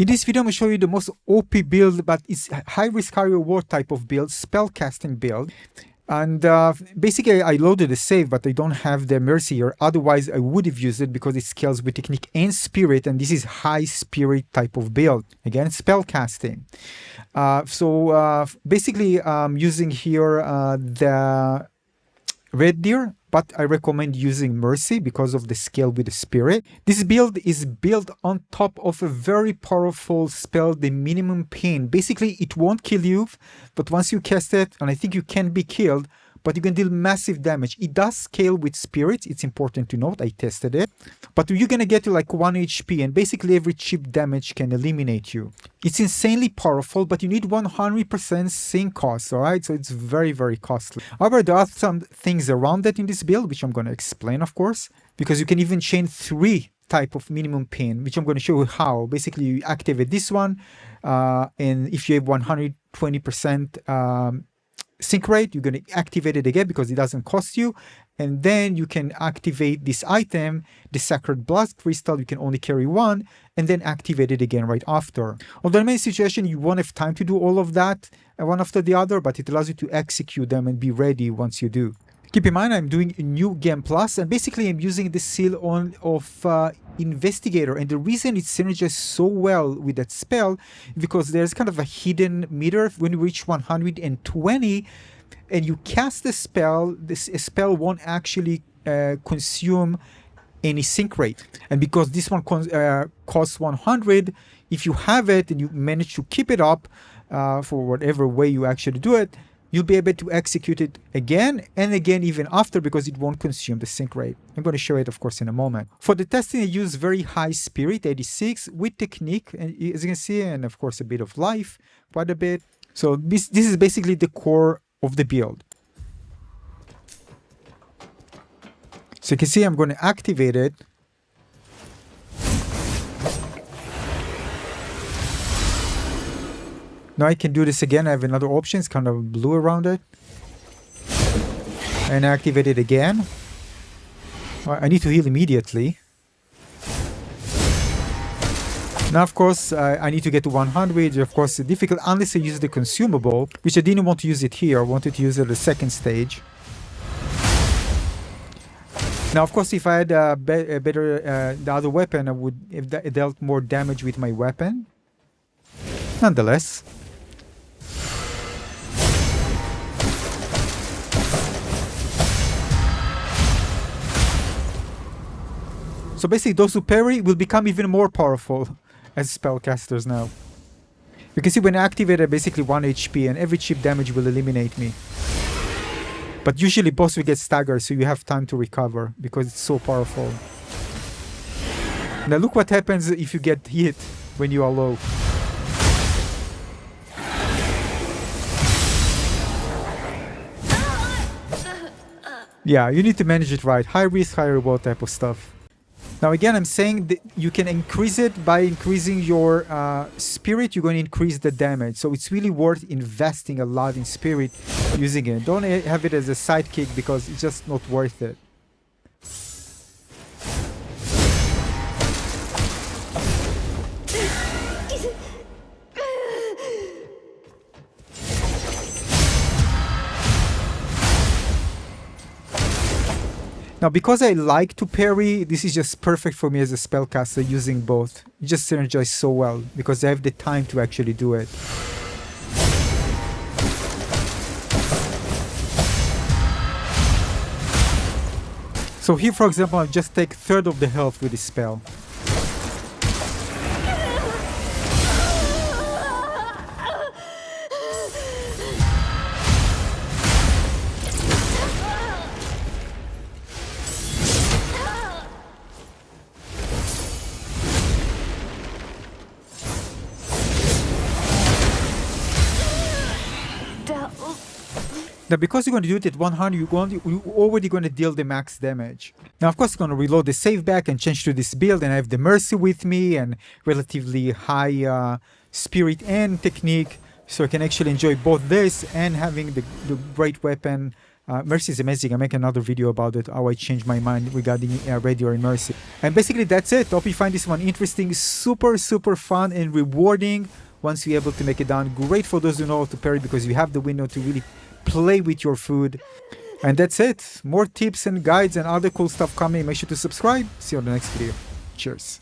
In this video, I'm going to show you the most OP build, but it's high risk, high reward type of build, spellcasting build. And basically, I loaded the save, but I don't have the mercy here. Otherwise, I would have used it because it scales with technique and spirit, and this is high spirit type of build. Again, spellcasting. Basically, I'm using here the red deer, but I recommend using mercy because of the scale with the spirit. This build is built on top of a very powerful spell, the minimum pain. Basically, it won't kill you, but once you cast it, and I think you can be killed, but you can deal massive damage. It does scale with spirits, it's important to note, I tested it. But you're gonna get to like 1 HP, and basically every chip damage can eliminate you. It's insanely powerful, but you need 100% sync cost, alright? So it's very, very costly. However, there are some things around that in this build, which I'm gonna explain, of course, because you can even chain 3 type of minimum pain, which I'm going to show you how. Basically, you activate this one, and if you have 120% sync rate, you're going to activate it again because it doesn't cost you, and then you can activate this item, the Sacred Blast Crystal. You can only carry 1, and then activate it again right after. Although in many situations you won't have time to do all of that one after the other, but it allows you to execute them and be ready once you do. Keep in mind, I'm doing a new game plus, and basically I'm using the seal of Investigator, and the reason it synergizes so well with that spell because there's kind of a hidden meter. When you reach 120 and you cast the spell, this spell won't actually consume any sync rate, and because this one costs 100, if you have it and you manage to keep it up for whatever way you actually do it, you'll be able to execute it again and again even after because it won't consume the sync rate. I'm going to show it, of course, in a moment. For the testing, I use very high spirit, 86, with technique, and as you can see, and of course a bit of life, quite a bit. So this is basically the core of the build. So you can see I'm going to activate it. Now I can do this again. I have another option. It's kind of blue around it. And activate it again. I need to heal immediately. Now, of course, I need to get to 100. Of course, it's difficult unless I use the consumable, which I didn't want to use it here. I wanted to use it at the second stage. Now, of course, if I had a better the other weapon, I would have dealt more damage with my weapon. Nonetheless. So basically, those who parry will become even more powerful as spellcasters now. You can see when I activate, I basically 1 HP, and every chip damage will eliminate me. But usually boss will get staggered, so you have time to recover because it's so powerful. Now look what happens if you get hit when you are low. Yeah, you need to manage it right. High risk, high reward type of stuff. Now again, I'm saying that you can increase it by increasing your spirit. You're going to increase the damage. So it's really worth investing a lot in spirit using it. Don't have it as a sidekick because it's just not worth it. Now, because I like to parry, this is just perfect for me as a spellcaster using both. It just synergizes so well because I have the time to actually do it. So here, for example, I'll just take 1/3 of the health with this spell. Now, because you're going to do it at 100, you're already going to deal the max damage. Now, of course, I'm going to reload the save back and change to this build, and I have the Mercy with me and relatively high spirit and technique, so I can actually enjoy both this and having the great weapon Mercy is amazing. I make another video about it, how I changed my mind regarding Radio and Mercy. And basically that's it. Hope you find this one interesting, super fun and rewarding once you're able to make it down. Great for those who know how to parry because you have the window to really play with your food. And that's it. More tips and guides and other cool stuff coming. Make sure to subscribe. See you on the next video. Cheers.